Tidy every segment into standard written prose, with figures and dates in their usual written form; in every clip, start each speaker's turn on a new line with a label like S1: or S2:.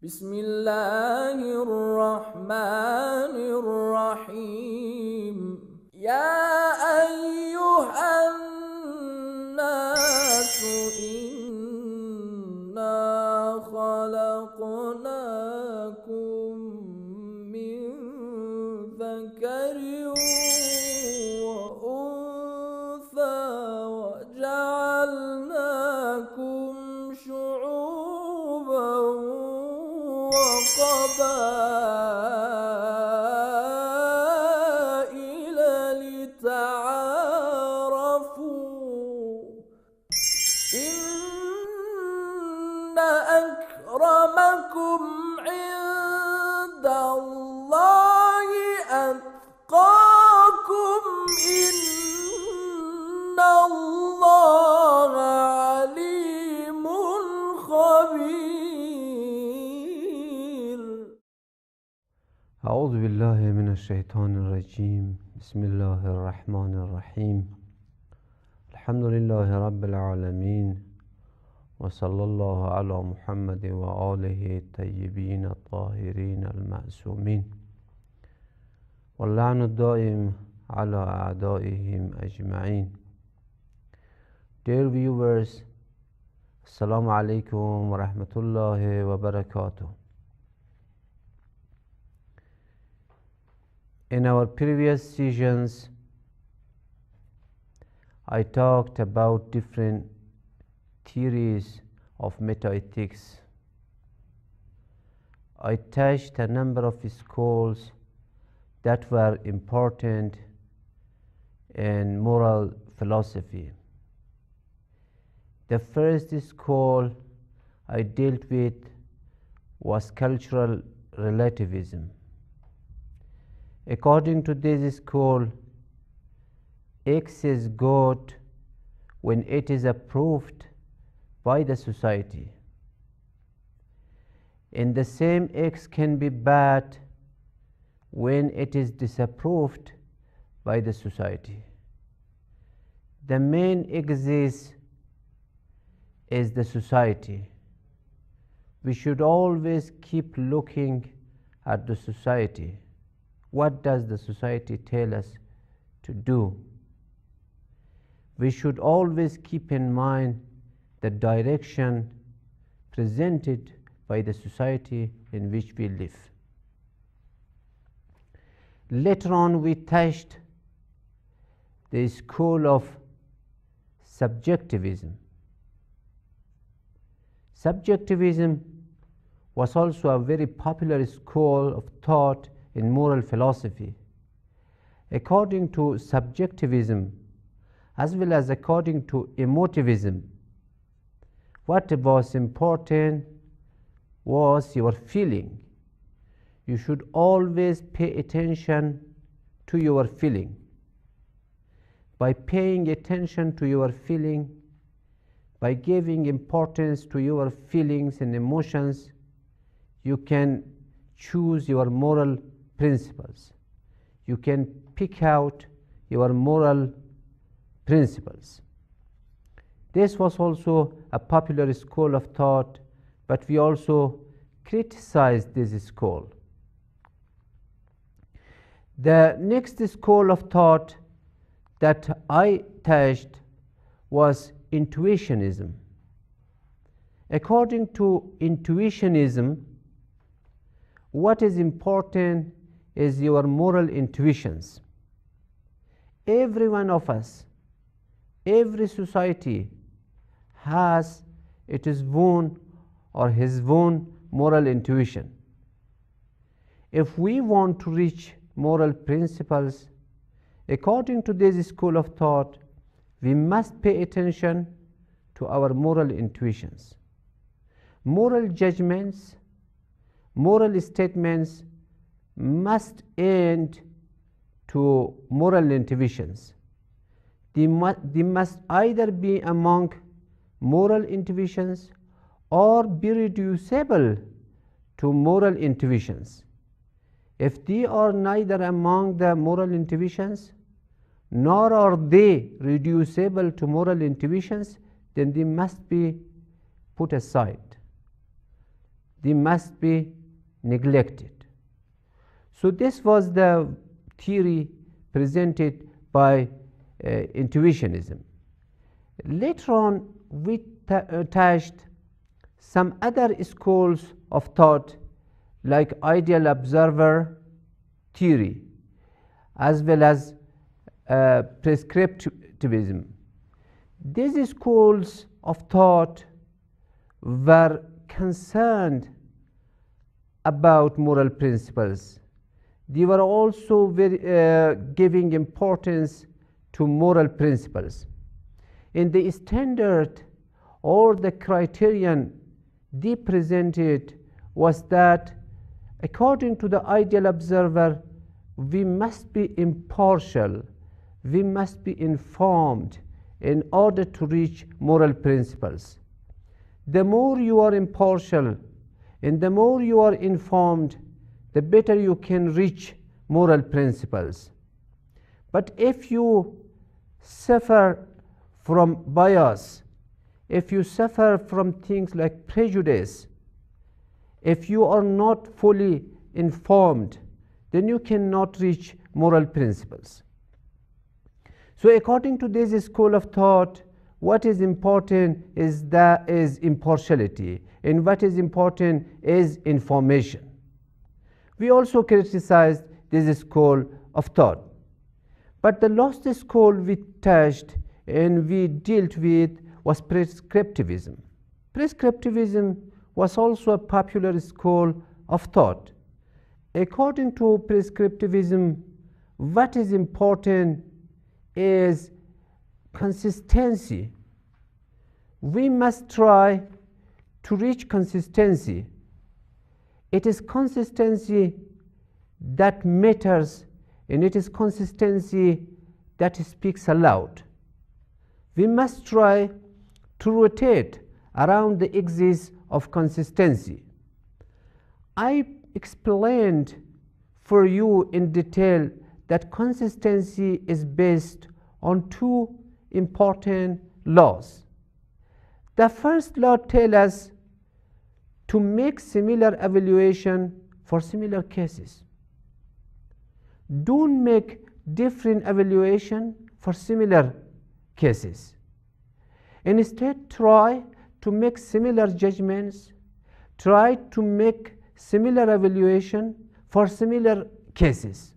S1: بسم الله الرحمن الرحيم يا أيها الناس إنا خلقناكم من ذكر وأنثى وجعلناكم شعوبا وقبائل لتعارفوا إن أكرمكم عند الله أتقاكم إن الله عليم خبير.
S2: أعوذ بالله من الشيطان الرجيم. بسم الله الرحمن الرحيم. الحمد لله رب العالمين، وصلى الله على محمد وآله الطيبين الطاهرين المعصومين، واللعن الدائم على أعدائهم أجمعين. Dear viewers, Assalamu alaikum wa rahmatullahi wa barakatuh. In our previous sessions, I talked about different theories of metaethics. I touched a number of schools that were important in moral philosophy. The first school I dealt with was cultural relativism. According to this school, X is good when it is approved by the society, and the same X can be bad when it is disapproved by the society. The main axis is the society. We should always keep looking at the society. What does the society tell us to do? We should always keep in mind the direction presented by the society in which we live. Later on, we touched the school of subjectivism. Subjectivism was also a very popular school of thought in moral philosophy. According to subjectivism, as well as according to emotivism, what was important was your feeling. You should always pay attention to your feeling. By paying attention to your feeling, by giving importance to your feelings and emotions, you can choose your moral principles. You can pick out your moral principles. This was also a popular school of thought, but we also criticized this school. The next school of thought that I touched was Intuitionism. According to Intuitionism, what is important is your moral intuitions. Every one of us, every society has its own or his own moral intuition. If we want to reach moral principles, according to this school of thought, we must pay attention to our moral intuitions. Moral judgments, moral statements must end to moral intuitions. They must either be among moral intuitions or be reducible to moral intuitions. If they are neither among the moral intuitions nor are they reducible to moral intuitions, then they must be put aside. they must be neglected. So this was the theory presented by Intuitionism. Later on, we touched some other schools of thought like ideal observer theory, as well as prescriptivism. These schools of thought were concerned about moral principles. They were also giving importance to moral principles. In the standard or the criterion they presented was that according to the ideal observer, we must be impartial, we must be informed in order to reach moral principles. The more you are impartial and the more you are informed, the better you can reach moral principles. But if you suffer from bias, if you suffer from things like prejudice, if you are not fully informed, then you cannot reach moral principles. So according to this school of thought, what is important is impartiality, and what is important is information. We also criticized this school of thought. But the last school we touched and we dealt with was prescriptivism. Prescriptivism was also a popular school of thought. According to prescriptivism, what is important is consistency. We must try to reach consistency. It is consistency that matters, and it is consistency that speaks aloud. We must try to rotate around the axis of consistency. I explained for you in detail that consistency is based on two important laws. The first law tells us to make similar evaluation for similar cases. Don't make different evaluation for similar cases. Instead, try to make similar judgments, try to make similar evaluation for similar cases.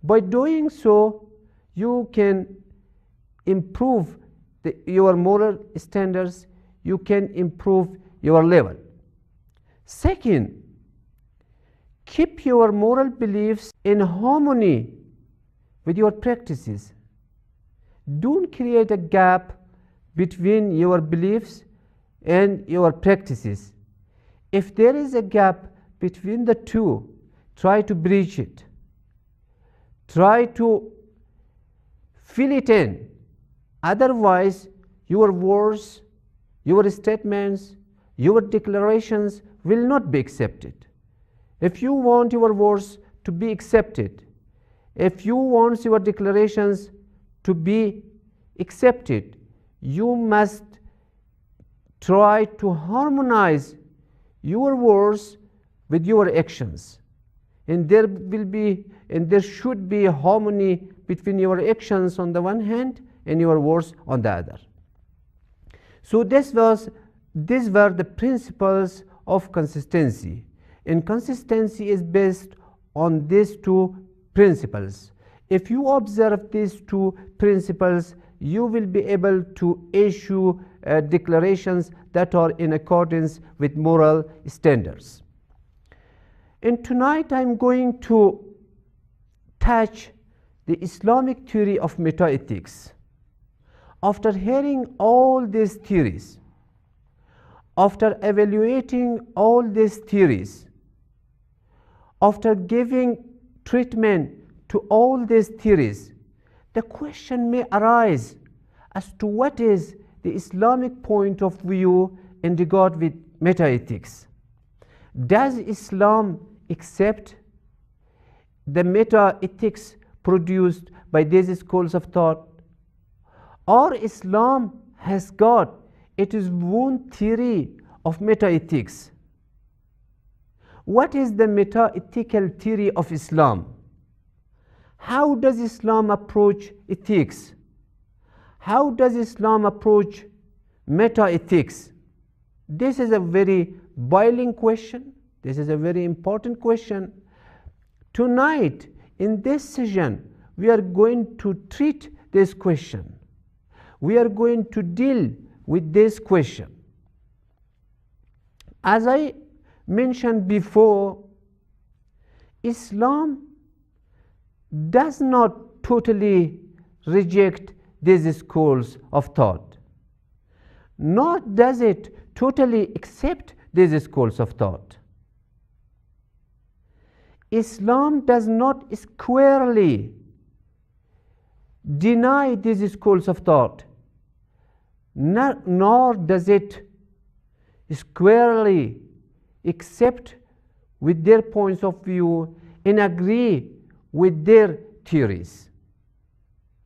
S2: By doing so, you can improve your moral standards, you can improve your level. Second, keep your moral beliefs in harmony with your practices. Don't create a gap between your beliefs and your practices. If there is a gap between the two, try to bridge it. Try to fill it in. Otherwise, your words, your statements, your declarations will not be accepted. If you want your words to be accepted, if you want your declarations to be accepted, you must try to harmonize your words with your actions. And there should be a harmony between your actions on the one hand and your words on the other. So these were the principles of consistency. And consistency is based on these two principles. If you observe these two principles, you will be able to issue declarations that are in accordance with moral standards. And tonight I'm going to touch the Islamic theory of metaethics. After hearing all these theories, after evaluating all these theories, after giving treatment to all these theories, the question may arise as to what is the Islamic point of view in regard with metaethics. Does Islam accept the metaethics produced by these schools of thought? Or Islam has got its own theory of metaethics? What is the meta-ethical theory of Islam? How does Islam approach ethics? How does Islam approach meta-ethics? This is a very boiling question. This is a very important question. Tonight, in this session, we are going to treat this question. We are going to deal with this question. As I mentioned before, Islam does not totally reject these schools of thought, nor does it totally accept these schools of thought. Islam does not squarely deny these schools of thought, nor does it squarely accept with their points of view and agree with their theories.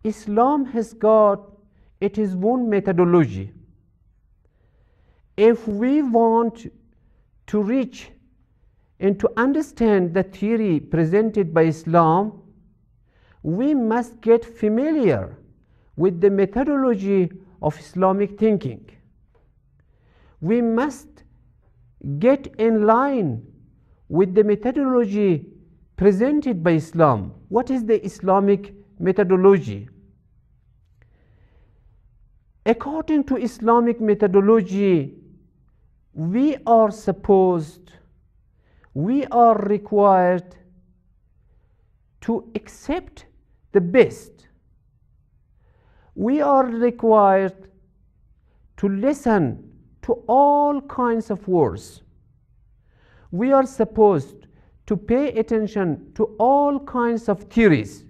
S2: Islam has got its own methodology. If we want to reach and to understand the theory presented by Islam, we must get familiar with the methodology of Islamic thinking. We must get in line with the methodology presented by Islam. What is the Islamic methodology? According to Islamic methodology, we are required to accept the best. We are required to listen to all kinds of words. We are supposed to pay attention to all kinds of theories,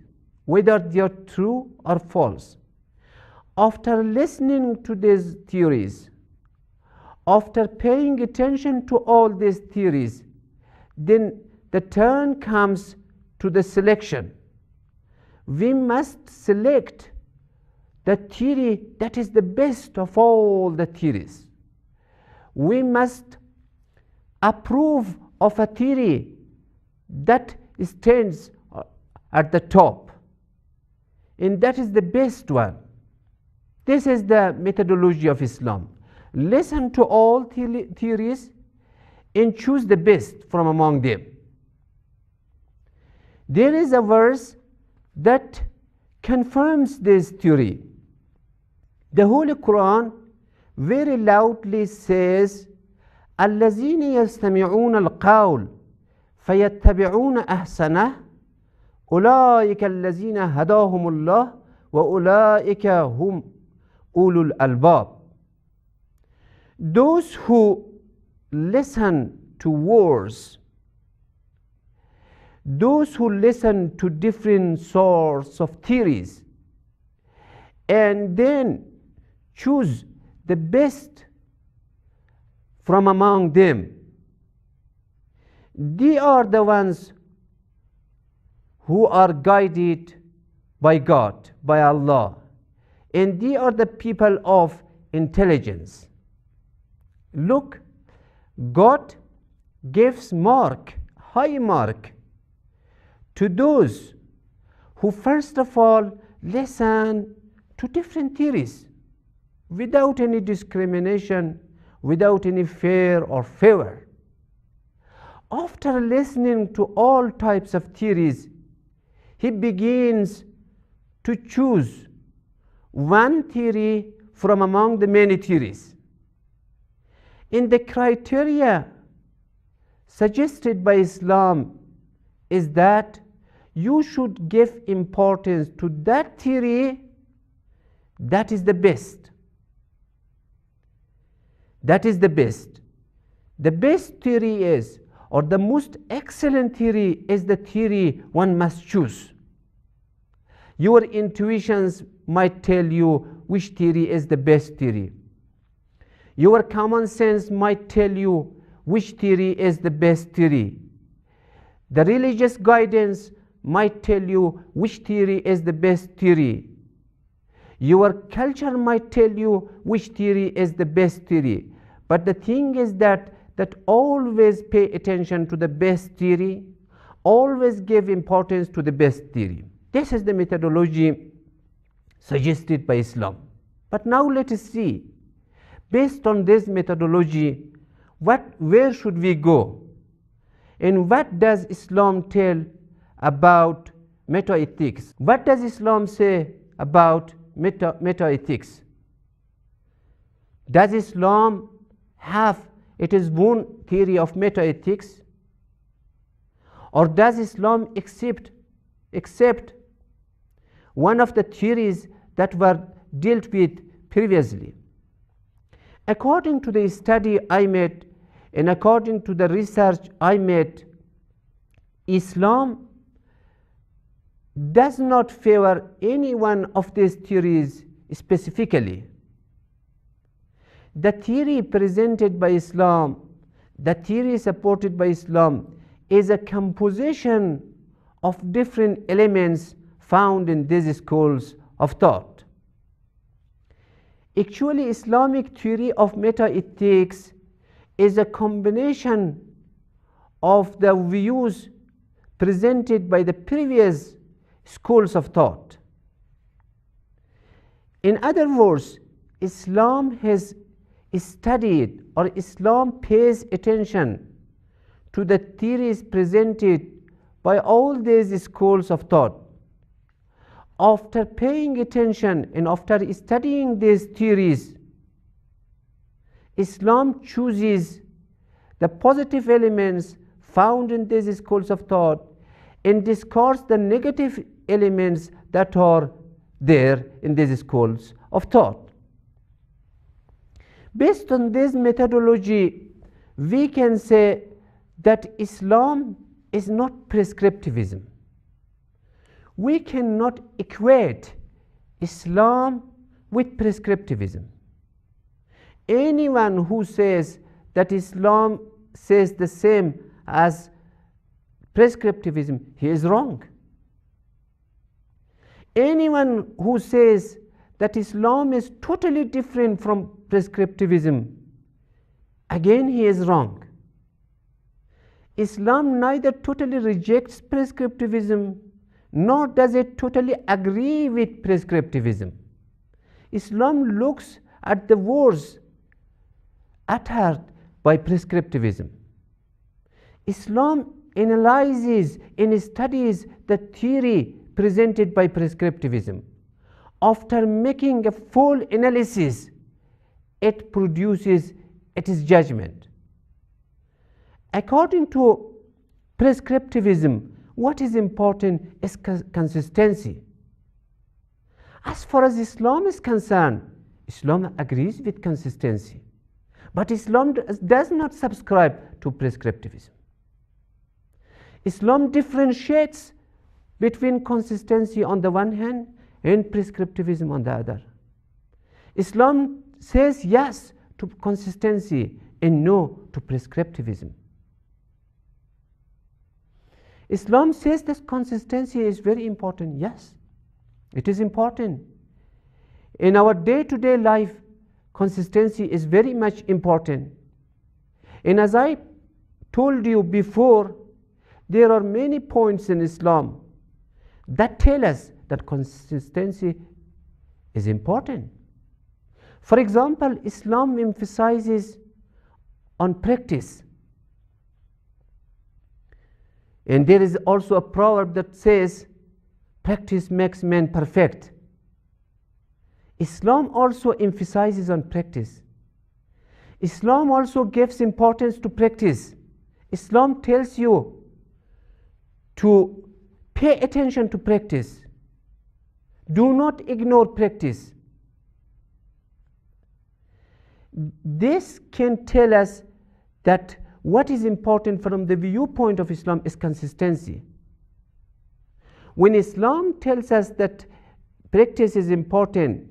S2: whether they are true or false. After listening to these theories, after paying attention to all these theories, then the turn comes to the selection. We must select the theory that is the best of all the theories. We must approve of a theory that stands at the top, and that is the best one. This is the methodology of Islam. Listen to all theories and choose the best from among them. There is a verse that confirms this theory. The Holy Quran very loudly says, الذين يستمعون القول فيتبعون أحسنه أولئك الذين هداهم الله وأولئك هم أولو الألباب. Those who listen to words, those who listen to different sorts of theories and then choose the best from among them, they are the ones who are guided by God, by Allah, and they are the people of intelligence. Look, God gives high mark to those who first of all listen to different theories without any discrimination, without any fear or favor. After listening to all types of theories, he begins to choose one theory from among the many theories. And the criteria suggested by Islam is that you should give importance to that theory that is the best. That is the best. The best theory is, or the most excellent theory is the theory one must choose. Your intuitions might tell you which theory is the best theory. Your common sense might tell you which theory is the best theory. The religious guidance might tell you which theory is the best theory. Your culture might tell you which theory is the best theory. But the thing is that that always pay attention to the best theory, always give importance to the best theory. This is the methodology suggested by Islam. But now let us see, based on this methodology, where should we go? And what does Islam tell about metaethics? What does Islam say about metaethics? Does Islam have its own theory of metaethics? Or does Islam accept one of the theories that were dealt with previously? According to the study I made and according to the research I made, Islam does not favor any one of these theories specifically. The theory presented by Islam, the theory supported by Islam, is a composition of different elements found in these schools of thought. Actually, Islamic theory of metaethics is a combination of the views presented by the previous schools of thought. In other words, Islam has studied, or Islam pays attention to the theories presented by all these schools of thought. After paying attention and after studying these theories, Islam chooses the positive elements found in these schools of thought and discards the negative elements that are there in these schools of thought. Based on this methodology, we can say that Islam is not prescriptivism. We cannot equate Islam with prescriptivism. Anyone who says that Islam says the same as prescriptivism, he is wrong. Anyone who says that Islam is totally different from prescriptivism, again he is wrong. Islam neither totally rejects prescriptivism nor does it totally agree with prescriptivism. Islam looks at the words uttered by prescriptivism. Islam analyzes and studies the theory presented by prescriptivism. After making a full analysis, it produces its judgment. According to prescriptivism, what is important is consistency. As far as Islam is concerned, Islam agrees with consistency. But Islam does not subscribe to prescriptivism. Islam differentiates between consistency on the one hand and prescriptivism on the other. Islam says yes to consistency and no to prescriptivism. Islam says that consistency is very important. Yes, it is important. In our day-to-day life, consistency is very much important. And as I told you before, there are many points in Islam that tell us that consistency is important. For example, Islam emphasizes on practice. And there is also a proverb that says, practice makes man perfect. Islam also emphasizes on practice. Islam also gives importance to practice. Islam tells you to pay attention to practice. Do not ignore practice. This can tell us that what is important from the viewpoint of Islam is consistency. When Islam tells us that practice is important,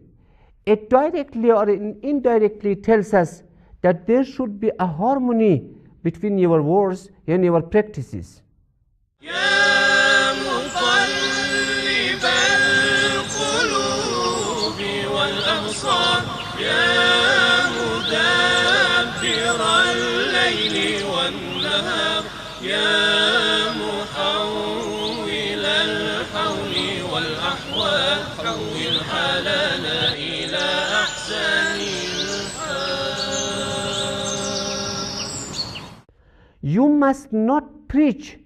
S2: it directly or indirectly tells us that there should be a harmony between your words and your practices.
S1: يا مقلب القلوب والأبصار يا مدبر الليل يا محول الحول والأحوال حول حالنا إلى أحسن الحال.
S2: You must not preach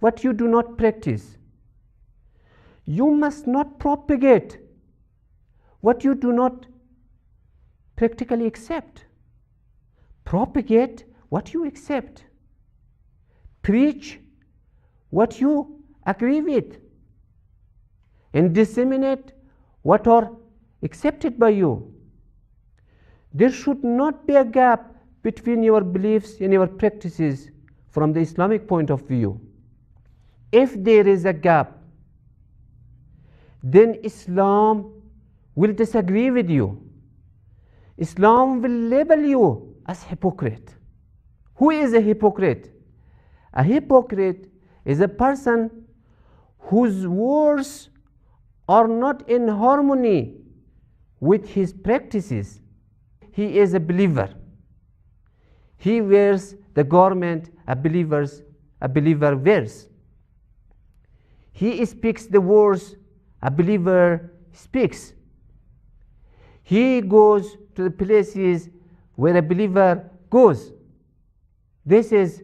S2: what you do not practice. You must not propagate what you do not practically accept. Propagate what you accept. Preach what you agree with. And disseminate what are accepted by you. There should not be a gap between your beliefs and your practices from the Islamic point of view. If there is a gap, then Islam will disagree with you. Islam will label you as hypocrite. Who is a hypocrite? A hypocrite is a person whose words are not in harmony with his practices. He is a believer. He wears the garment a believer wears. He speaks the words a believer speaks. He goes to the places where a believer goes. This is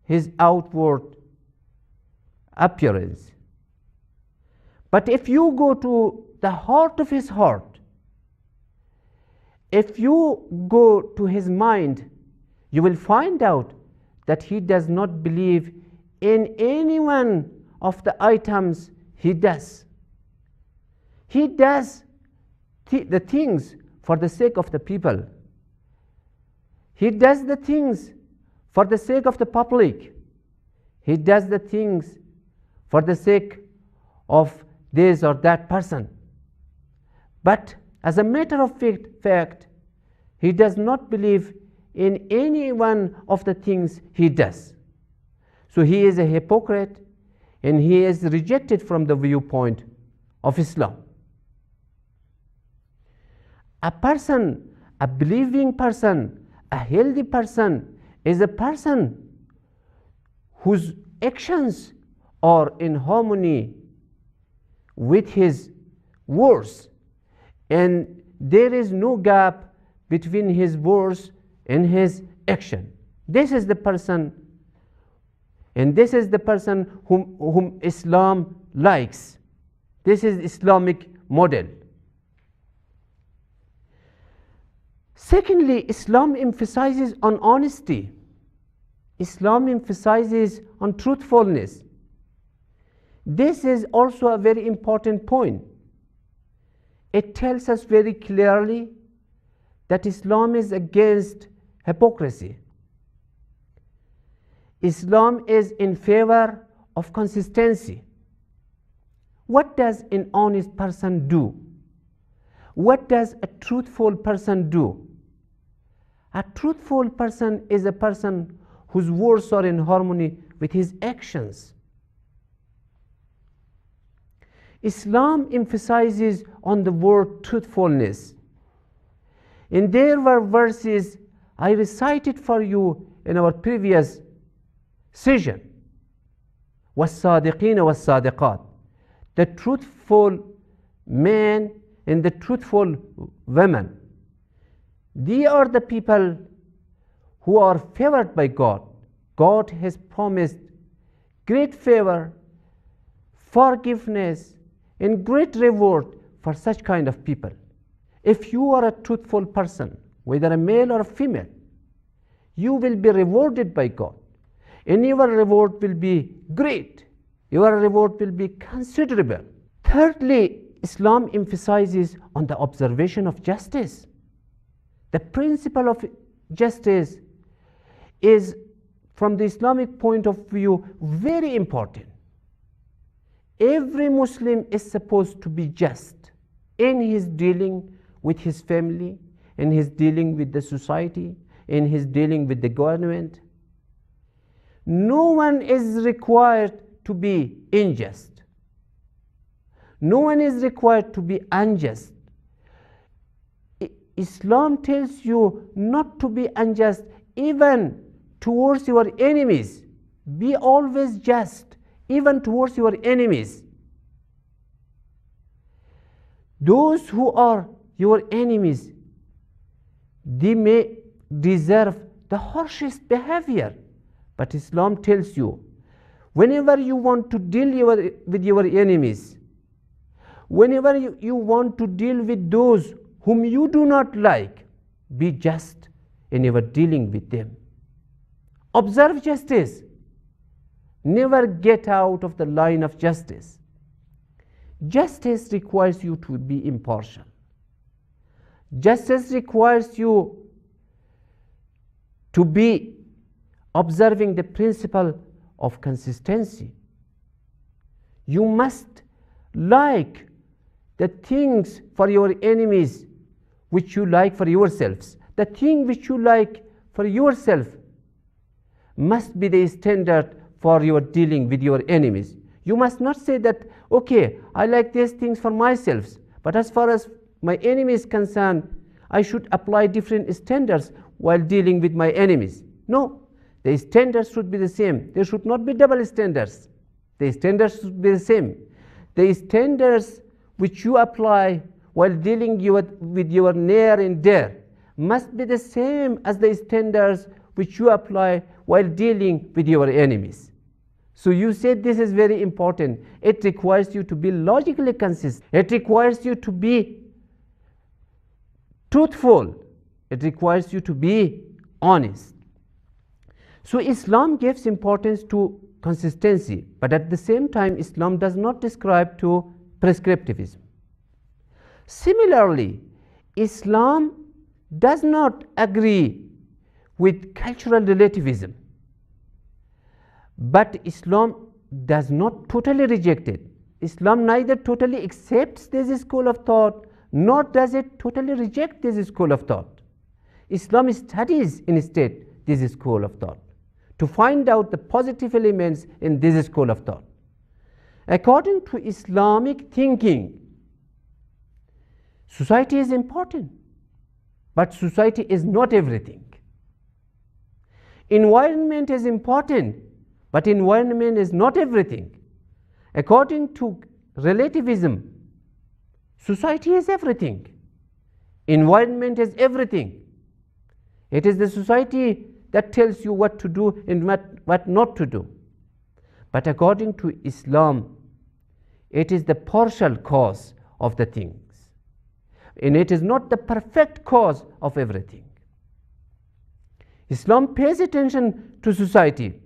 S2: his outward appearance. But if you go to the heart of his heart, if you go to his mind, you will find out that he does not believe in any one of the items he does. He does the things for the sake of the people. He does the things for the sake of the public. He does the things for the sake of this or that person. But as a matter of fact, he does not believe in any one of the things he does. So he is a hypocrite, and he is rejected from the viewpoint of Islam. A person, a believing person, a healthy person is a person whose actions are in harmony with his words, and there is no gap between his words and his action. This is the person, and this is the person whom Islam likes. This is Islamic model. Secondly, Islam emphasizes on honesty. Islam emphasizes on truthfulness. This is also a very important point. It tells us very clearly that Islam is against hypocrisy. Islam is in favor of consistency. What does an honest person do? What does a truthful person do? A truthful person is a person whose words are in harmony with his actions. Islam emphasizes on the word truthfulness. And there were verses I recited for you in our previous session. وَالصَّادِقِينَ وَالصَّادِقَاتِ. The truthful man and the truthful women. They are the people who are favored by God. God has promised great favor, forgiveness, and great reward for such kind of people. If you are a truthful person, whether a male or a female, you will be rewarded by God. And your reward will be great. Your reward will be considerable. Thirdly, Islam emphasizes on the observation of justice. The principle of justice is, from the Islamic point of view, very important. Every Muslim is supposed to be just in his dealing with his family, in his dealing with the society, in his dealing with the government. No one is required to be unjust. No one is required to be unjust. Islam tells you not to be unjust even towards your enemies. Be always just, even towards your enemies. Those who are your enemies, they may deserve the harshest behavior. But Islam tells you, whenever you want to deal with your enemies, whenever you want to deal with those whom you do not like, be just in your dealing with them. Observe justice. Never get out of the line of justice. Justice requires you to be impartial. Justice requires you to be observing the principle of consistency. You must like the things for your enemies which you like for yourselves. The thing which you like for yourself must be the standard for your dealing with your enemies. You must not say that, okay, I like these things for myself, but as far as my enemy is concerned, I should apply different standards while dealing with my enemies. No, the standards should be the same. There should not be double standards. The standards should be the same. The standards which you apply while dealing with your near and dear must be the same as the standards which you apply while dealing with your enemies. So you said this is very important. It requires you to be logically consistent. It requires you to be truthful. It requires you to be honest. So Islam gives importance to consistency, but at the same time Islam does not describe to prescriptivism. Similarly, Islam does not agree with cultural relativism, but Islam does not totally reject it. Islam neither totally accepts this school of thought, nor does it totally reject this school of thought. Islam studies instead this school of thought to find out the positive elements in this school of thought. According to Islamic thinking, society is important, but society is not everything. Environment is important, but environment is not everything. According to relativism, society is everything. Environment is everything. It is the society that tells you what to do and what not to do. But according to Islam, it is the partial cause of the things, and it is not the perfect cause of everything. Islam pays attention to society,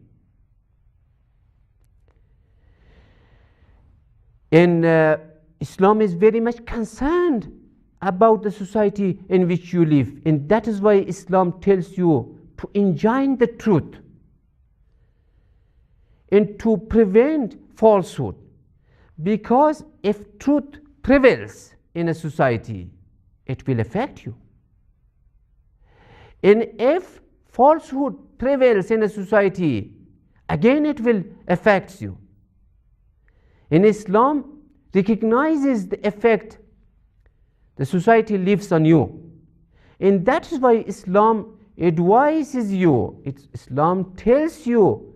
S2: and Islam is very much concerned about the society in which you live, and that is why Islam tells you to enjoin the truth and to prevent falsehood, because if truth prevails in a society, it will affect you, and if falsehood prevails in a society, again it will affect you. And Islam recognizes the effect the society lives on you, and that is why Islam advises you, Islam tells you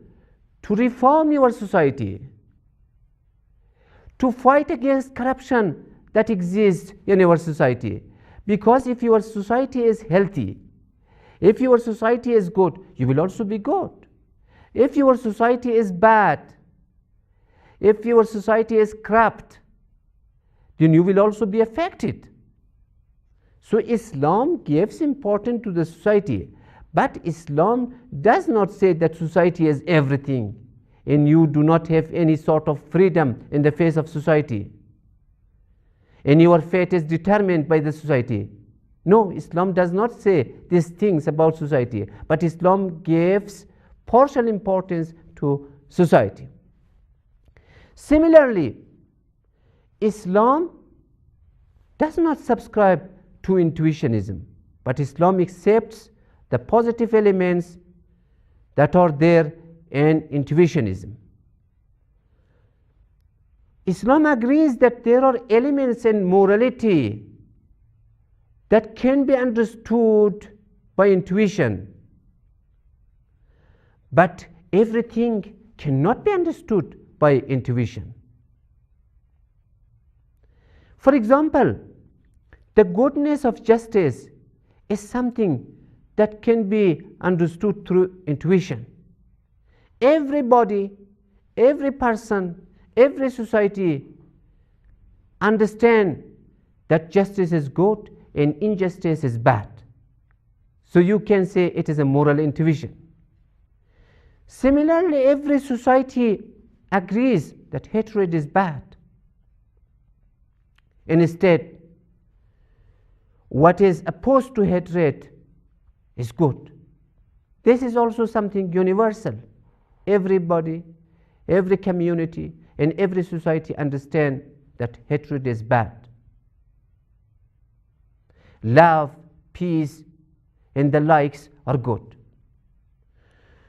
S2: to reform your society, to fight against corruption that exists in your society. Because if your society is healthy, if your society is good, you will also be good. If your society is bad, if your society is corrupt, then you will also be affected. So Islam gives importance to the society, but Islam does not say that society is everything and you do not have any sort of freedom in the face of society, and your fate is determined by the society. No, Islam does not say these things about society, but Islam gives partial importance to society. Similarly, Islam does not subscribe to Intuitionism, but Islam accepts the positive elements that are there in Intuitionism. Islam agrees that there are elements in morality that can be understood by intuition, but everything cannot be understood by intuition. For example, the goodness of justice is something that can be understood through intuition. Everybody, every person, every society understand that justice is good and injustice is bad. So you can say it is a moral intuition. Similarly, every society agrees that hatred is bad. Instead, what is opposed to hatred is good. This is also something universal. Everybody, every community, and every society understand that hatred is bad. Love, peace, and the likes are good.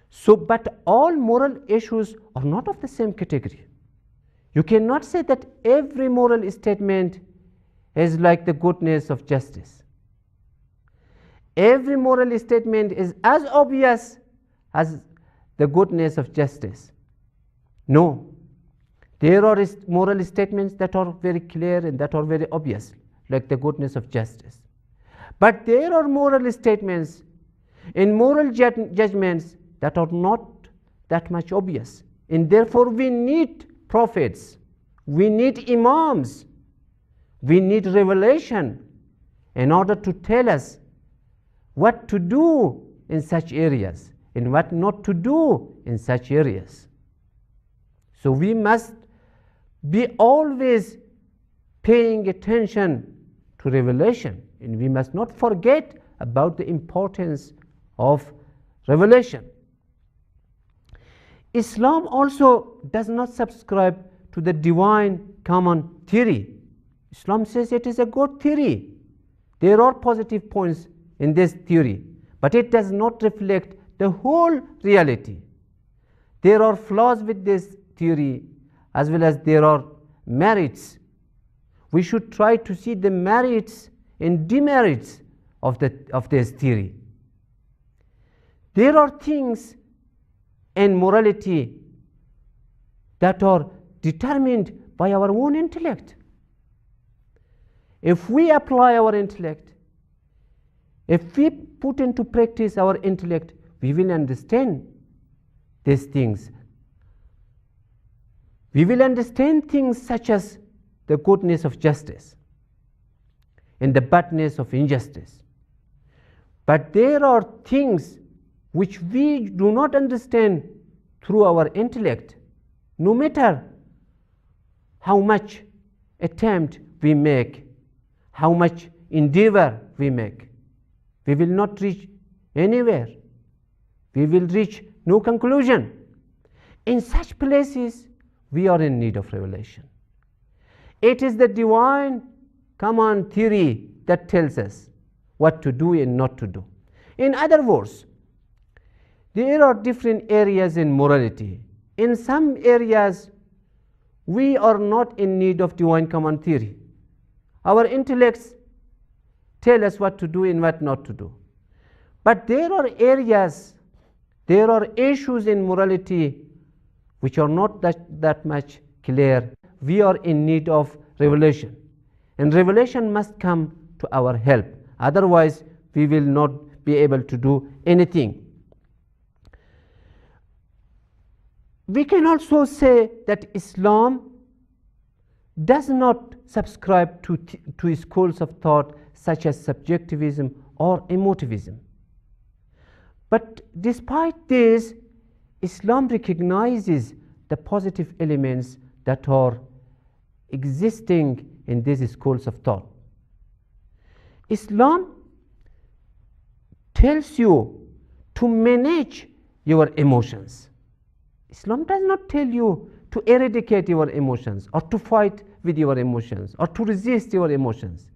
S2: So, but all moral issues are not of the same category. You cannot say that every moral statement is like the goodness of justice. Every moral statement is as obvious as the goodness of justice. No. There are moral statements that are very clear and that are very obvious, like the goodness of justice. But there are moral statements and moral judgments that are not that much obvious. And therefore we need prophets, we need imams, we need revelation in order to tell us what to do in such areas and what not to do in such areas. So we must be always paying attention to revelation, and we must not forget about the importance of revelation. Islam also does not subscribe to the divine common theory. Islam says it is a good theory. There are positive points in this theory, but it does not reflect the whole reality. There are flaws with this theory as well as there are merits. We should try to see the merits and demerits of this theory. There are things in morality that are determined by our own intellect. If we apply our intellect, if we put into practice our intellect, we will understand these things. We will understand things such as the goodness of justice and the badness of injustice. But there are things which we do not understand through our intellect. No matter how much attempt we make, how much endeavor we make, we will not reach anywhere. We will reach no conclusion. In such places, we are in need of revelation. It is the divine common theory that tells us what to do and not to do. In other words, there are different areas in morality. In some areas, we are not in need of divine common theory. Our intellects tell us what to do and what not to do. But there are areas, there are issues in morality which are not that much clear. We are in need of revelation. And revelation must come to our help. Otherwise, we will not be able to do anything. We can also say that Islam does not subscribe to schools of thought such as subjectivism or emotivism. But despite this, Islam recognizes the positive elements that are existing in these schools of thought. Islam tells you to manage your emotions. Islam does not tell you to eradicate your emotions or to fight with your emotions or to resist your emotions.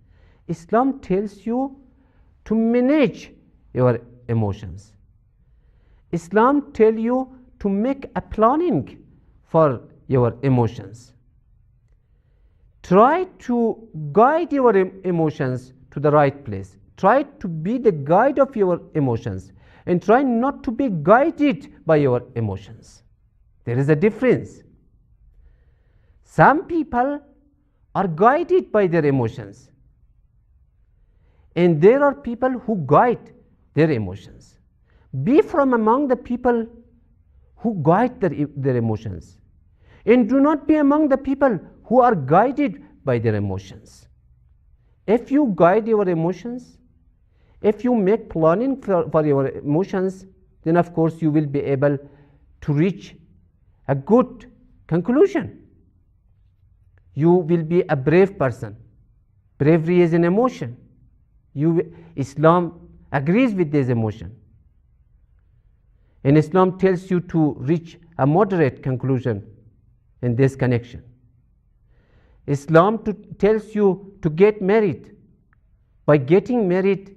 S2: Islam tells you to manage your emotions. Islam tells you to make a planning for your emotions. Try to guide your emotions to the right place. Try to be the guide of your emotions and try not to be guided by your emotions. There is a difference. Some people are guided by their emotions, and there are people who guide their emotions. Be from among the people who guide their emotions, and do not be among the people who are guided by their emotions. If you guide your emotions, if you make planning for your emotions, then of course you will be able to reach a good conclusion. You will be a brave person. Bravery is an emotion. Islam agrees with this emotion. And Islam tells you to reach a moderate conclusion in this connection. Islam tells you to get married. By getting married,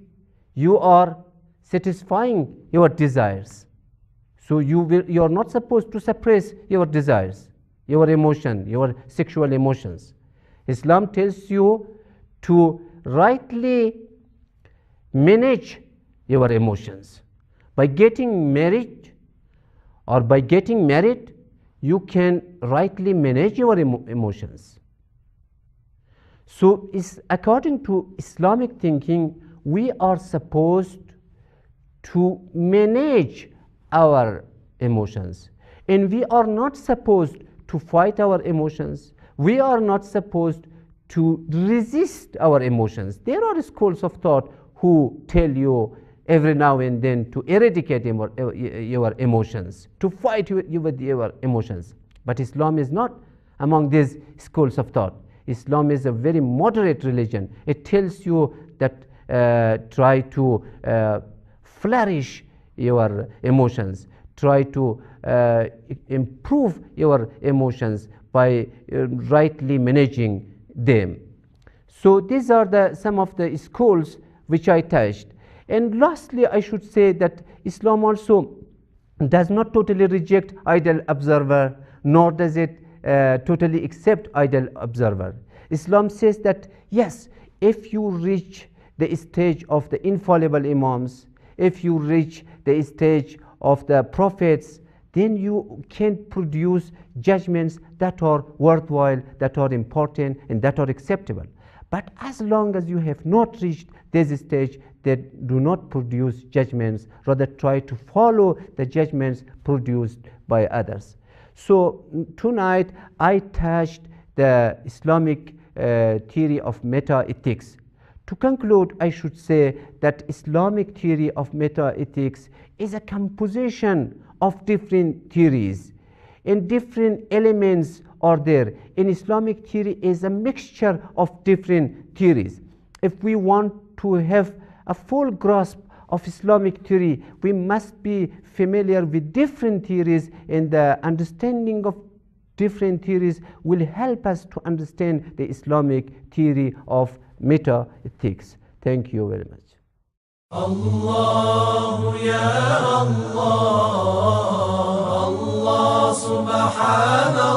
S2: you are satisfying your desires. So you are not supposed to suppress your desires, your emotion, your sexual emotions. Islam tells you to rightly manage your emotions. By getting married or by getting married, you can rightly manage your emotions. So, according to Islamic thinking, we are supposed to manage our emotions, and we are not supposed to fight our emotions. We are not supposed to resist our emotions. There are schools of thought who tell you every now and then to eradicate your emotions, to fight with your emotions. But Islam is not among these schools of thought. Islam is a very moderate religion. It tells you that try to flourish your emotions, try to improve your emotions by rightly managing them. So these are some of the schools which I touched. And lastly, I should say that Islam also does not totally reject idle observer, nor does it totally accept idle observer. Islam says that yes, if you reach the stage of the infallible Imams, if you reach the stage of the prophets, then you can produce judgments that are worthwhile, that are important, and that are acceptable. But as long as you have not reached this stage, then do not produce judgments, rather try to follow the judgments produced by others. So tonight I touched the Islamic theory of metaethics. To conclude, I should say that Islamic theory of metaethics is a composition of different theories, and different elements are there. In Islamic theory is a mixture of different theories. If we want to have a full grasp of Islamic theory, we must be familiar with different theories, and the understanding of different theories will help us to understand the Islamic theory of metaethics. Thank you very much.
S1: Allah ya Allah, Allah subhanallah.